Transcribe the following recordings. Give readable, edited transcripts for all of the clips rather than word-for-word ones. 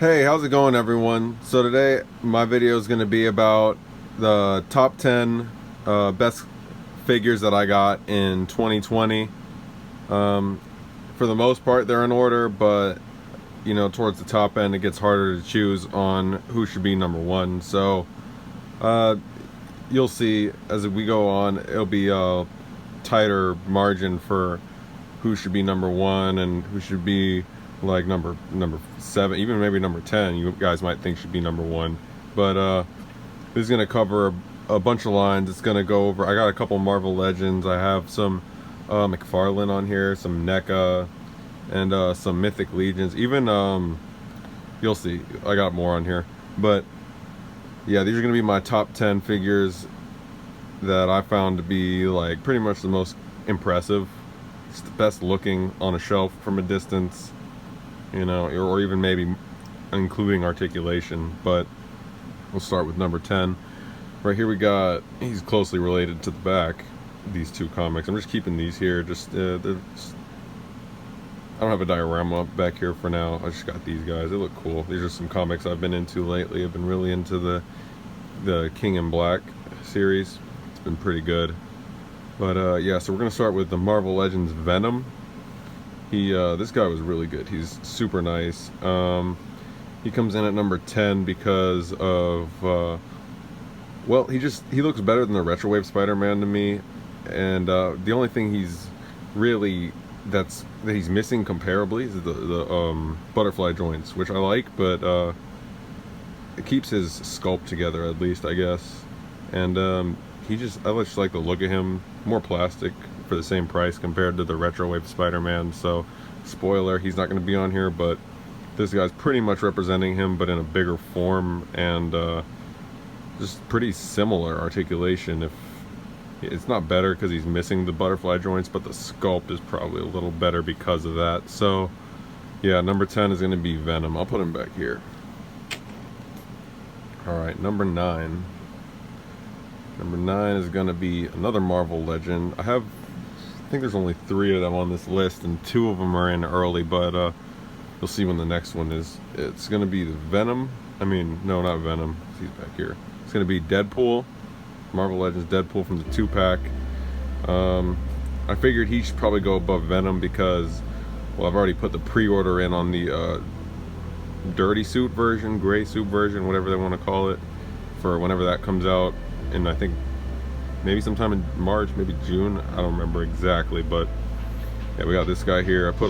Hey, how's it going, everyone? So today my video is going to be about the top 10 best figures that I got in 2020. For the most part they're in order, but towards the top end it gets harder to choose on who should be number one. So uh, you'll see as we go on, it'll be a tighter margin for who should be number one and who should be like number 7, even maybe number 10. You guys might think should be number one, but this is gonna cover a bunch of lines. It's gonna go over. I got a couple Marvel Legends. I have some McFarlane on here, some NECA, and some Mythic Legions. Even you'll see, I got more on here, but yeah, these are gonna be my top 10 figures that I found to be like pretty much the most impressive. It's the best looking on a shelf from a distance, or even maybe including articulation. But we'll start with number 10. Right here we got, he's closely related to the back, these two comics. I'm just keeping these here, I don't have a diorama back here for now. I just got these guys. They look cool. These are some comics I've been into lately. I've been really into the King in Black series. It's been pretty good. But yeah, so we're gonna start with the Marvel Legends Venom. This guy was really good. He's super nice. He comes in at number 10 because of well, he looks better than the Retrowave Spider-Man to me, and the only thing he's really that he's missing comparably is the butterfly joints, which I like, but it keeps his sculpt together, at least, I guess. And I just like the look of him. More plastic for the same price compared to the Retrowave Spider-Man. So spoiler, he's not going to be on here, but this guy's pretty much representing him, but in a bigger form, and just pretty similar articulation. If it's not better because he's missing the butterfly joints, but the sculpt is probably a little better because of that. So yeah, number 10 is going to be Venom. I'll put him back here. Alright, number 9. Number 9 is going to be another Marvel Legend. I think there's only 3 of them on this list, and 2 of them are in early, but you'll see when the next one is. It's going to be the Venom. No, not Venom. He's back here. It's going to be Deadpool. Marvel Legends Deadpool from the 2-pack. I figured he should probably go above Venom because, well, I've already put the pre-order in on the dirty suit version, gray suit version, whatever they want to call it, for whenever that comes out. And I think maybe sometime in March, maybe June, I don't remember exactly, but yeah, we got this guy here. I put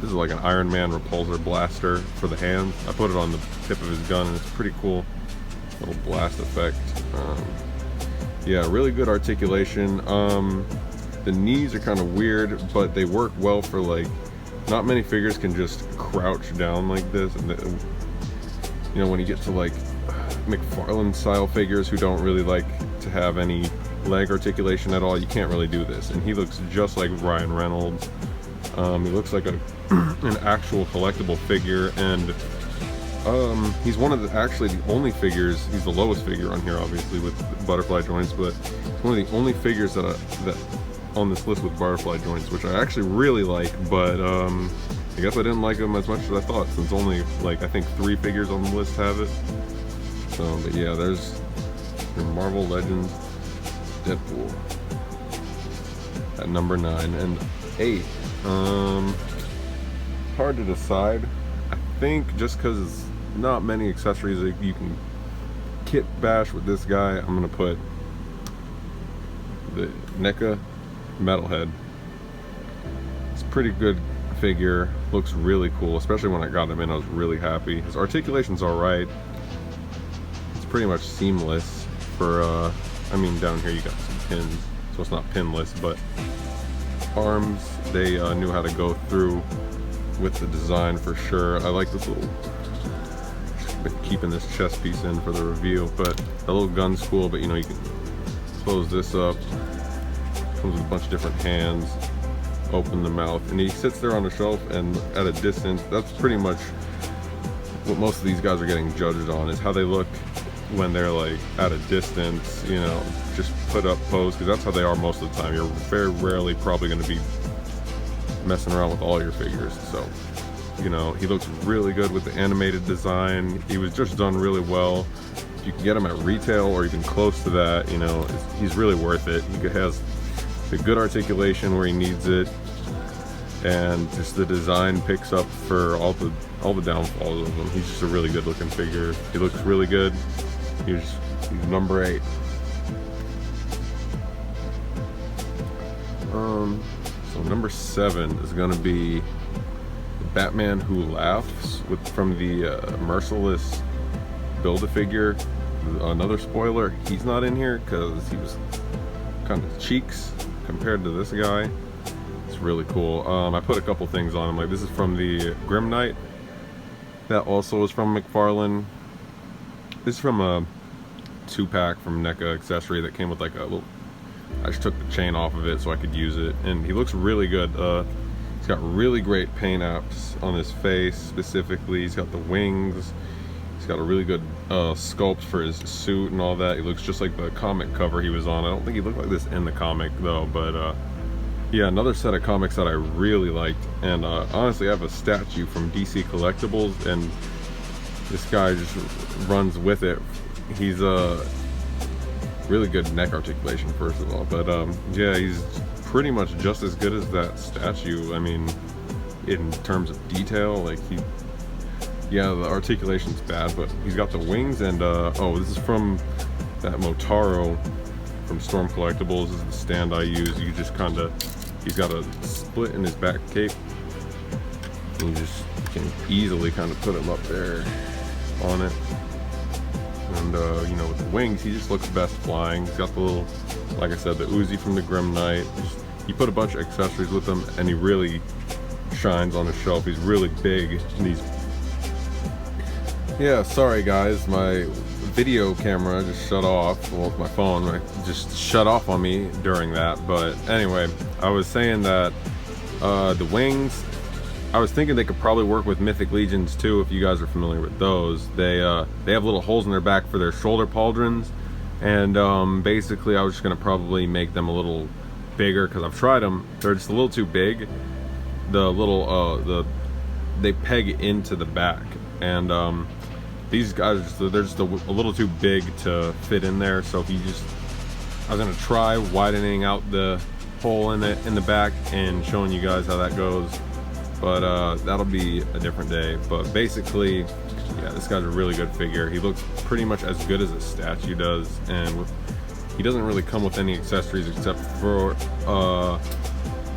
this is like an Iron Man repulsor blaster for the hands. I put it on the tip of his gun, and it's pretty cool little blast effect. Yeah, really good articulation. The knees are kind of weird, but they work well for, like, not many figures can just crouch down like this, and when you get to like McFarlane style figures who don't really like to have any leg articulation at all, you can't really do this. And he looks just like Ryan Reynolds. He looks like an actual collectible figure, and he's actually the only figures. He's the lowest figure on here, obviously, with butterfly joints, but it's one of the only figures that on this list with butterfly joints, which I actually really like. But I guess I didn't like him as much as I thought, since only, like, I think 3 figures on the list have it. So, but yeah, there's your Marvel Legends Deadpool at number 9. And 8, hard to decide. I think just because it's not many accessories that you can kit bash with this guy, I'm gonna put the NECA Metalhead. It's a pretty good figure, looks really cool, especially when I got him in. I was really happy. His articulation's alright. It's pretty much seamless for down here you got some pins, so it's not pinless, but arms, they knew how to go through with the design for sure. I like this little, been keeping this chest piece in for the review, but the little gun's cool. But you can close this up, comes with a bunch of different hands, open the mouth, and he sits there on the shelf, and at a distance, that's pretty much what most of these guys are getting judged on, is how they look when they're like at a distance, just put up pose, because that's how they are most of the time. You're very rarely probably going to be messing around with all your figures. So you know, he looks really good with the animated design. He was just done really well. If you can get him at retail or even close to that, you know, he's really worth it. He has the good articulation where he needs it, and just the design picks up for all the downfalls of him. He's just a really good looking figure. He looks really good. He's number 8. So number 7 is gonna be Batman Who Laughs from the Merciless Build-A-Figure. Another spoiler, he's not in here because he was kind of cheeks compared to this guy. It's really cool. I put a couple things on him, like this is from the Grim Knight. That also is from McFarlane. This is from a 2-pack from NECA Accessory that came with like a little, I just took the chain off of it so I could use it, and he looks really good. He's got really great paint apps on his face specifically. He's got the wings. He's got a really good sculpt for his suit and all that. He looks just like the comic cover he was on. I don't think he looked like this in the comic though, but yeah, another set of comics that I really liked. And honestly, I have a statue from DC Collectibles, and this guy just runs with it. He's really good neck articulation, first of all, but yeah, he's pretty much just as good as that statue. I mean, in terms of detail, like yeah, the articulation's bad, but he's got the wings. And oh, this is from that Motaro from Storm Collectibles. This is the stand I use. You just kind of, he's got a split in his back cape, and you can easily kind of put him up there on it. And you know, with the wings, he just looks best flying. He's got the little, like I said, the Uzi from the Grim Knight. You put a bunch of accessories with him, and he really shines on the shelf. He's really big, and he's, yeah, sorry guys, my video camera just shut off. Well, my phone just shut off on me during that. But anyway, I was saying that the wings, I was thinking they could probably work with Mythic Legions too, if you guys are familiar with those. They have little holes in their back for their shoulder pauldrons, and basically I was just gonna probably make them a little bigger, because I've tried them. They're just a little too big. The little they peg into the back, and these guys, they're just a little too big to fit in there. So if you just, I was gonna try widening out the hole in the back and showing you guys how that goes, but that'll be a different day. But basically, yeah, this guy's a really good figure. He looks pretty much as good as a statue does, and he doesn't really come with any accessories except for the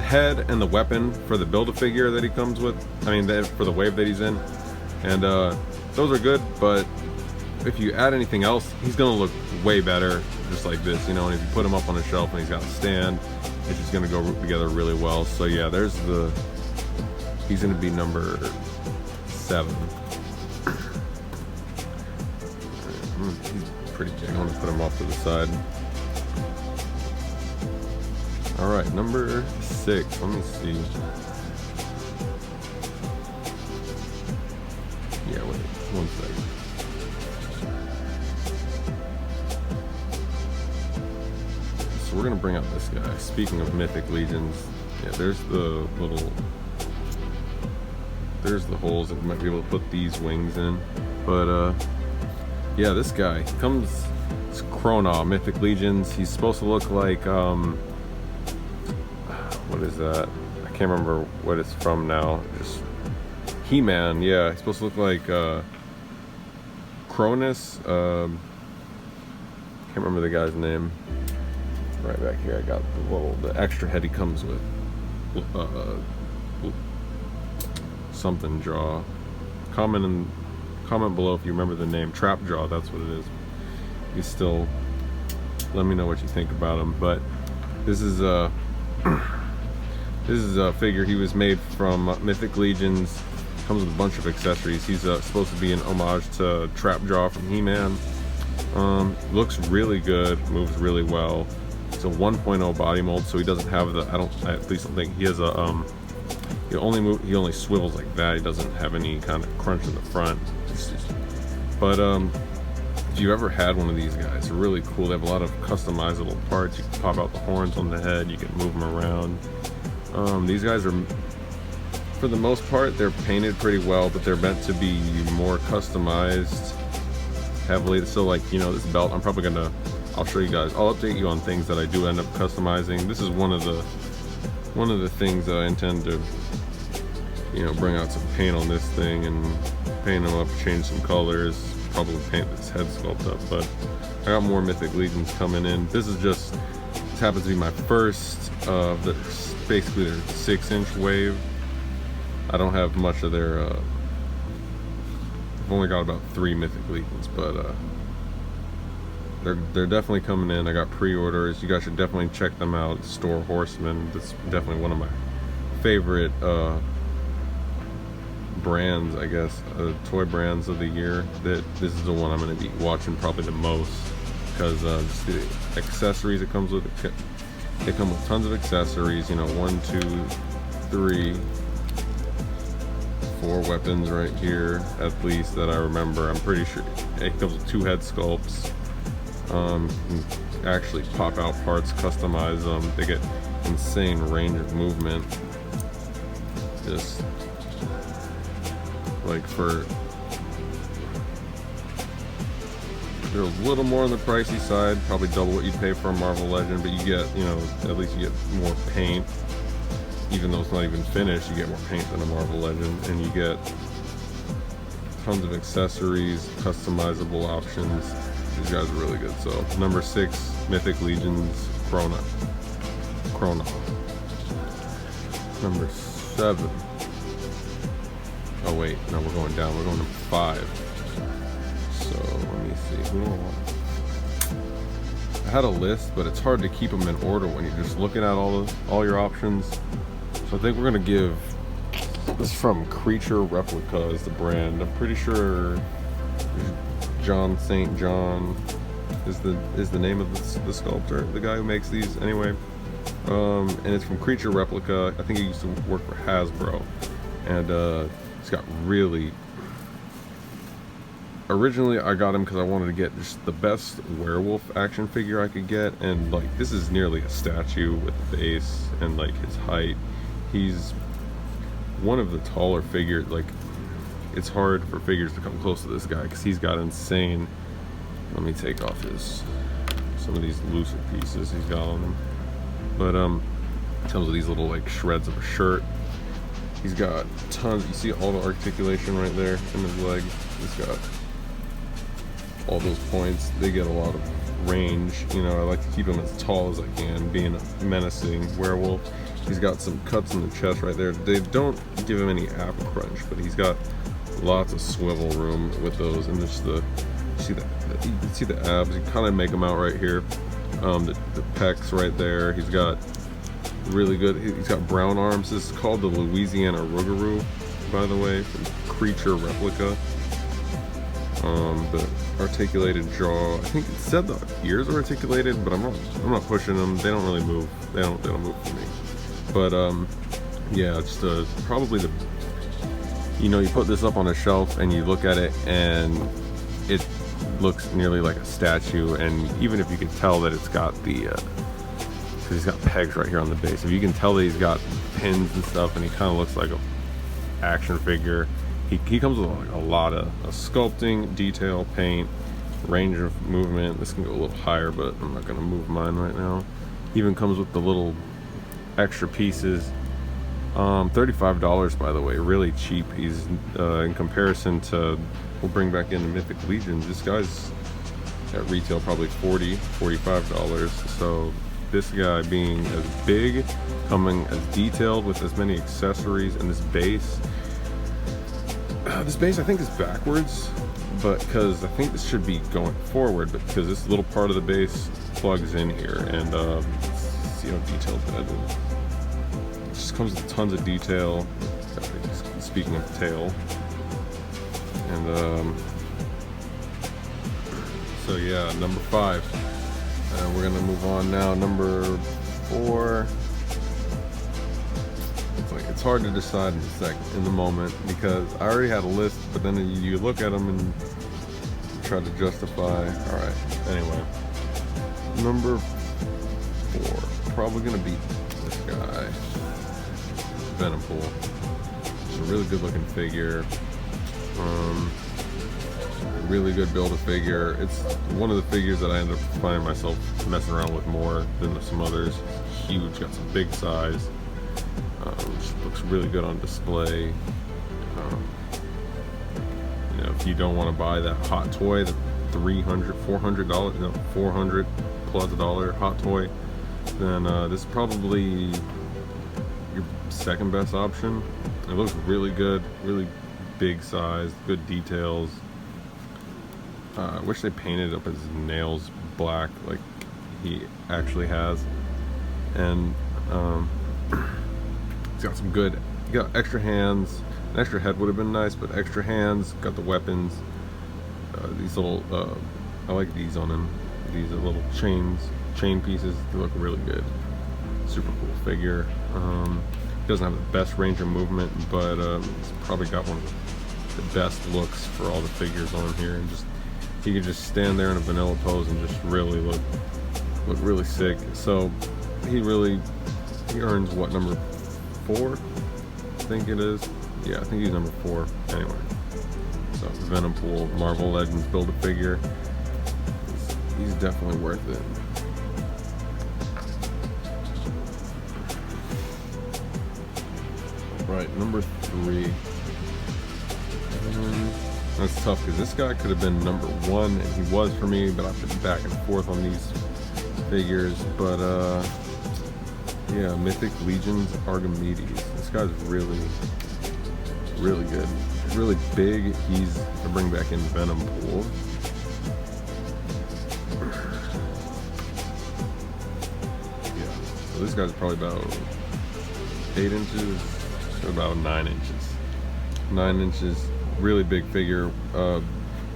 head and the weapon for the Build-A-Figure that he comes with. I mean, for the wave that he's in, and those are good, but if you add anything else, he's gonna look way better just like this, you know. And if you put him up on a shelf and he's got a stand, it's just gonna go together really well. So yeah, he's gonna be number 7. He's pretty big. I'm gonna put him off to the side. All right, number 6. Let me see. Yeah, wait, 1 second. So we're gonna bring out this guy. Speaking of Mythic Legions, yeah, there's the holes that you might be able to put these wings in. But yeah, this guy comes, it's Chronaw, Mythic Legions. He's supposed to look like what is that? I can't remember what it's from now. Just He-Man. Yeah, he's supposed to look like Cronus. Can't remember the guy's name. Right back here, I got the extra head he comes with. Something Jaw. Comment below if you remember the name. Trap Jaw, that's what it is. You still let me know what you think about him. But this is a figure. He was made from Mythic Legions. Comes with a bunch of accessories. He's supposed to be an homage to Trap Jaw from He-Man. Looks really good, moves really well. It's a 1.0 body mold, so he doesn't have the, I at least don't think he has a he only swivels like that. He doesn't have any kind of crunch in the front. But if you ever had one of these guys, they're really cool. They have a lot of customizable parts. You can pop out the horns on the head, you can move them around. These guys are for the most part, they're painted pretty well, but they're meant to be more customized heavily. So like, you know, this belt, I'm probably gonna, I'll show you guys, I'll update you on things that I do end up customizing. This is one of the things that I intend to, you know, bring out some paint on this thing and paint them up, change some colors, probably paint this head sculpt up. But I got more Mythic Legions coming in. This happens to be my first of basically their 6-inch wave. I don't have much of their I've only got about 3 Mythic Legions, but they're definitely coming in. I got pre-orders. You guys should definitely check them out. Store Horseman, that's definitely one of my favorite brands, I guess, toy brands of the year. That this is the one I'm going to be watching probably the most, because just the accessories it comes with. They come with tons of accessories, you know, 1, 2, 3, 4 weapons right here, at least that I remember. I'm pretty sure it comes with 2 head sculpts. You can actually pop out parts, customize them. They get insane range of movement. Just like they're a little more on the pricey side, probably double what you'd pay for a Marvel Legend, but you get, you know, at least you get more paint. Even though it's not even finished, you get more paint than a Marvel Legend, and you get tons of accessories, customizable options. These guys are really good. So number 6, Mythic Legions, Chrono. Number 7. Oh wait, no, we're going down. We're going to 5. So let me see. Who do I want? I had a list, but it's hard to keep them in order when you're just looking at all your options. So I think we're gonna give this from Creature Replica is the brand. I'm pretty sure John St. John is the name of the sculptor, the guy who makes these anyway. And it's from Creature Replica. I think he used to work for Hasbro, and it's got really. Originally, I got him because I wanted to get just the best werewolf action figure I could get, and like this is nearly a statue with the base and like his height. He's one of the taller figures. Like, it's hard for figures to come close to this guy because he's got insane. Let me take off some of these looser pieces he's got on him. But in terms of these little like shreds of a shirt, he's got tons. You see all the articulation right there in his leg. He's got all those points. They get a lot of range. You know, I like to keep him as tall as I can, being a menacing werewolf. He's got some cuts in the chest right there. They don't give him any ab crunch, but he's got lots of swivel room with those. And just you can see the abs. You kind of make them out right here. The pecs right there. He's got really good. He's got brown arms. This is called the Louisiana Rougarou, by the way, from Creature Replica. The articulated jaw. I think it said the ears are articulated, but I'm not pushing them. They don't really move. They don't move for me. But yeah, it's probably the. You know, you put this up on a shelf and you look at it, and it looks nearly like a statue. And even if you can tell that it's got because he's got pegs right here on the base. If you can tell that he's got pins and stuff, and he kind of looks like a action figure. He comes with like a lot of sculpting, detail, paint, range of movement. This can go a little higher, but I'm not going to move mine right now. Even comes with the little extra pieces. $35, by the way, really cheap. He's in comparison to, we'll bring back in the Mythic Legions. This guy's at retail probably $40, $45. So this guy being as big, coming as detailed with as many accessories, and this base. This base I think is backwards, but because I think this should be going forward, but because this little part of the base plugs in here, and see how detailed that is. It just comes with tons of detail. Speaking of the tail, and so yeah, number 5. And we're gonna move on now. Number 4. It's hard to decide in the moment, because I already had a list, but then you look at them and try to justify. All right. Anyway, number 4, probably gonna be this guy, Venompool. It's a really good looking figure. Really good build-a-figure. It's one of the figures that I end up finding myself messing around with more than some others. It's huge, got some big size. Looks really good on display. You know, if you don't want to buy that hot toy, the $400, no, $400 plus hot toy, then this is probably your second best option. It looks really good, really big size, good details. I wish they painted up his nails black like he actually has. And he's got some good, he got extra hands. An extra head would have been nice, but extra hands, got the weapons. These little, I like these on him. These are little chain pieces. They look really good. Super cool figure. He doesn't have the best range of movement, but he's probably got one of the best looks for all the figures on here. And just, he could just stand there in a vanilla pose and just really look really sick. So he earns what, number 4? I think it is. Yeah, I think he's number 4. Anyway, so Venompool Marvel Legends Build-A-Figure. He's definitely worth it. Right, number 3. That's tough because this guy could have been number 1, and he was for me, but I've been back and forth on these figures. But yeah, Mythic Legions Archimedes. This guy's really good, really big. He's to bring back in Venompool. Yeah, so this guy's probably about 8 inches to about 9 inches. 9 inches, really big figure.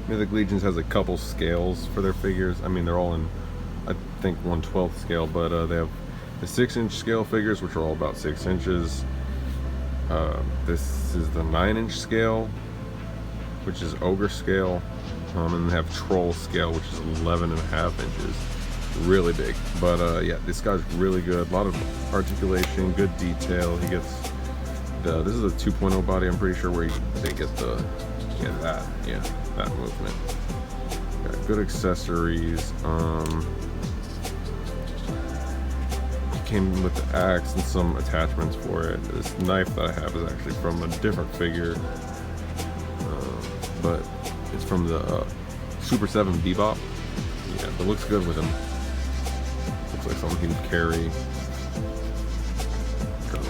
Mythic Legions has a couple scales for their figures. I mean, they're all in, I think, 1/12 scale, but they have the 6-inch scale figures, which are all about 6 inches. This is the 9-inch scale, which is Ogre scale, and they have Troll scale, which is 11.5 inches. Really big, but yeah, this guy's really good. A lot of articulation, good detail. He gets this is a 2.0 body, I'm pretty sure, where they get that movement. Got good accessories. Came with the axe and some attachments for it. This knife that I have is actually from a different figure, but it's from the Super 7 Bebop. Yeah, it looks good with him. Looks like something he would carry. Got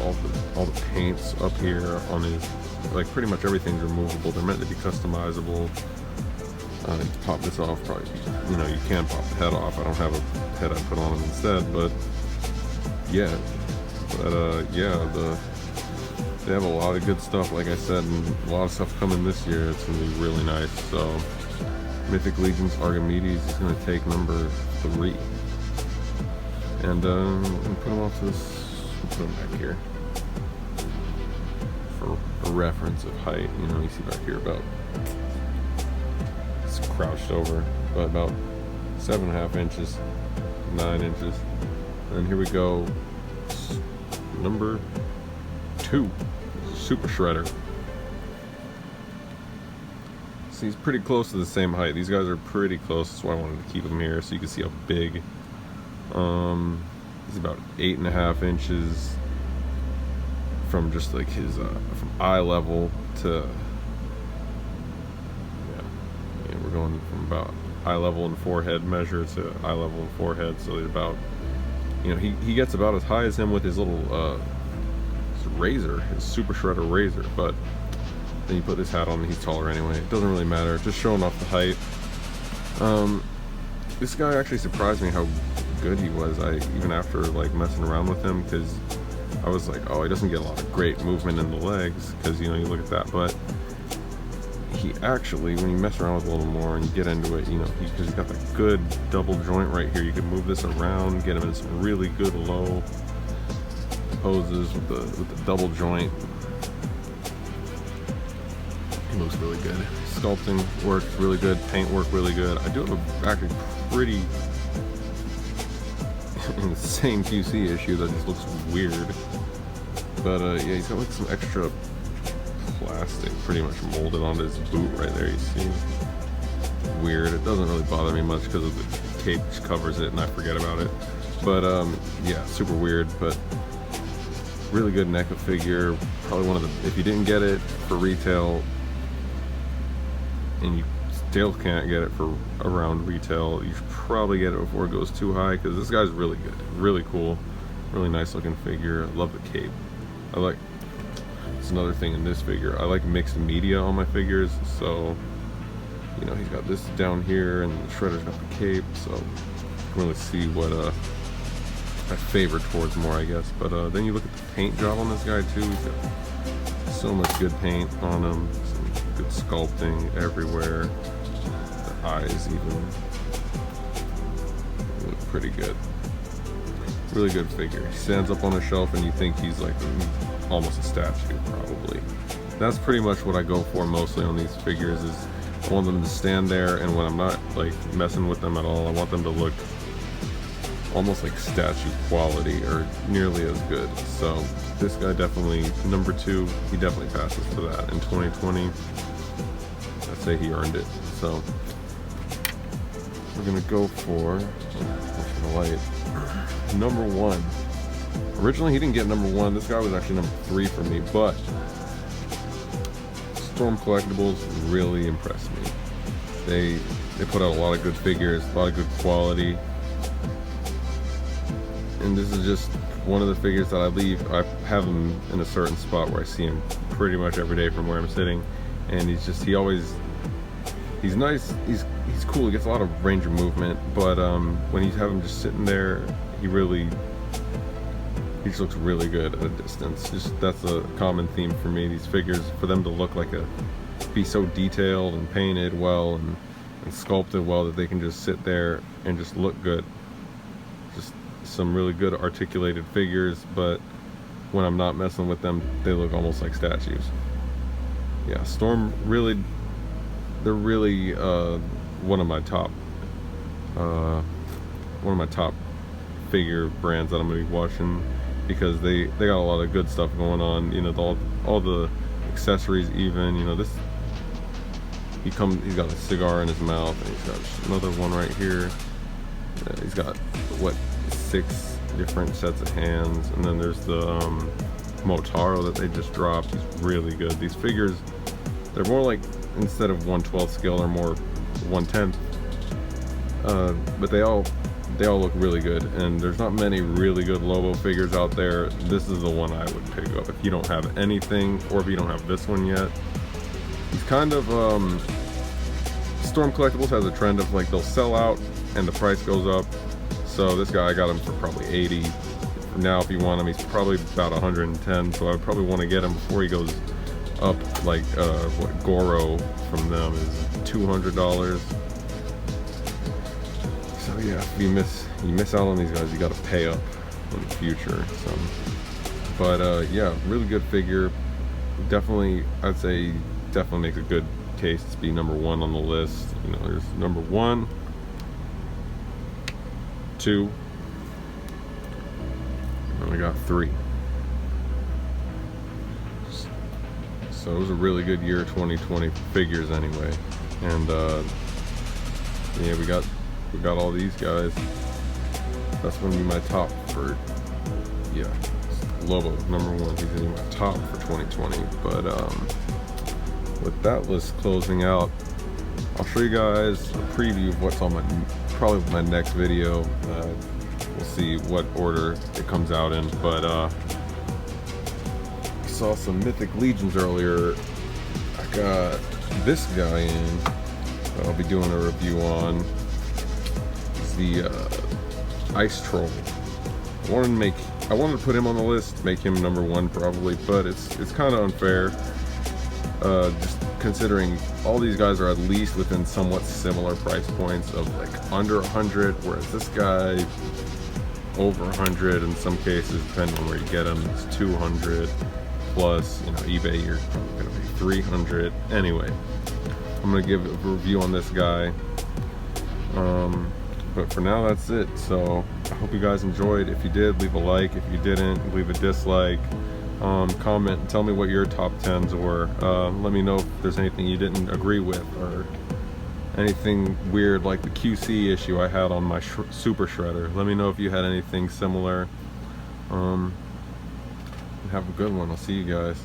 all the paints up here on his, like, pretty much everything's removable. They're meant to be customizable. You pop this off, probably, you know, you can pop the head off. I don't have a head I put on him instead, but yeah, they have a lot of good stuff, like I said, and a lot of stuff coming this year. It's gonna be really nice. So Mythic Legions Archimedes is gonna take number 3, and put him off to this. Put him back here for a reference of height. You know, you see back here about, it's crouched over, but about 7.5 inches, 9 inches. And here we go, number 2, Super Shredder. So he's pretty close to the same height. These guys are pretty close, that's why I wanted to keep him here, so you can see how big. He's about 8.5 inches from just like his, from eye level to, yeah, we're going from about eye level and forehead measure to eye level and forehead, so they're about, you know, he gets about as high as him with his little his razor, his Super Shredder razor, but then you put this hat on and he's taller anyway. It doesn't really matter, just showing off the height. This guy actually surprised me how good he was. Even after like messing around with him, because I was like, oh, he doesn't get a lot of great movement in the legs, because, you know, you look at that, but he actually, when you mess around with it a little more and you get into it, you know, because he's got that good double joint right here. You can move this around, get him in some really good low poses with the double joint. He looks really good. Sculpting work really good, paint work really good. I do have a actually pretty insane QC issue that just looks weird. But yeah, he's got like some extra plastic pretty much molded onto his boot right there, you see. Weird. It doesn't really bother me much because of the tape which covers it and I forget about it. But yeah, super weird, but really good NECA figure. Probably one of the, if you didn't get it for retail and you still can't get it for around retail, you should probably get it before it goes too high, because this guy's really good, really cool, really nice looking figure. I love the cape. I like, it's another thing in this figure, I like mixed media on my figures, so you know, he's got this down here and the Shredder's got the cape, so you can really see what I favor towards more, I guess. But then you look at the paint job on this guy too. He's got so much good paint on him, some good sculpting everywhere. The eyes even look pretty good. Really good figure. He stands up on a shelf and you think he's like almost a statue, probably. That's pretty much what I go for mostly on these figures, is I want them to stand there, and when I'm not like messing with them at all, I want them to look almost like statue quality or nearly as good. So this guy definitely, number 2, he definitely passes for that in 2020. I'd say he earned it. So we're gonna go for the light. Number 1. Originally he didn't get number 1. This guy was actually number 3 for me, but Storm Collectibles really impressed me. They put out a lot of good figures, a lot of good quality. And this is just one of the figures that I have him in a certain spot where I see him pretty much every day from where I'm sitting, and he's nice, he's cool, he gets a lot of range of movement, but when you have him just sitting there, he just looks really good at a distance. Just, that's a common theme for me, these figures, for them to look like be so detailed and painted well and sculpted well that they can just sit there and just look good. Just some really good articulated figures, but when I'm not messing with them, they look almost like statues. Yeah, Storm they're really one of my top figure brands that I'm gonna be watching, because they got a lot of good stuff going on. You know, all the accessories, even, you know, this he's got a cigar in his mouth, and he's got another one right here. He's got what, 6 different sets of hands, and then there's the Motaro that they just dropped. He's really good. These figures, they're more like, instead of 1/12 scale, they're more 1/10, but they all look really good, and there's not many really good Lobo figures out there. This is the one I would pick up if you don't have anything, or if you don't have this one yet. He's kind of Storm Collectibles has a trend of like, they'll sell out and the price goes up. So this guy, I got him for probably 80. Now if you want him, he's probably about 110, so I would probably want to get him before he goes up, like what Goro from them is $200. So yeah, if you miss out on these guys, you got to pay up in the future. So, but yeah, really good figure. Definitely, I'd say definitely makes a good case to be number 1 on the list. You know, there's number 1, 2, and we got 3. So it was a really good year, 2020 for figures anyway. And yeah, we got all these guys. That's gonna be my top for, yeah, Lobo number 1. He's gonna be my top for 2020. But with that list closing out, I'll show you guys a preview of what's on probably my next video. We'll see what order it comes out in, but I saw some Mythic Legions earlier. I got this guy in that I'll be doing a review on. It's the Ice Troll. I wanted to put him on the list, make him number 1 probably, but it's kind of unfair. Just considering all these guys are at least within somewhat similar price points of like under 100, whereas this guy over 100 in some cases, depending on where you get them. It's 200 plus. You know, eBay, you're probably gonna be 300. Anyway, I'm gonna give a review on this guy. But for now, that's it. So I hope you guys enjoyed. If you did, leave a like. If you didn't, leave a dislike. comment and tell me what your top 10s were. Let me know if there's anything you didn't agree with or anything weird like the QC issue I had on my Super Shredder. Let me know if you had anything similar. Have a good one. I'll see you guys.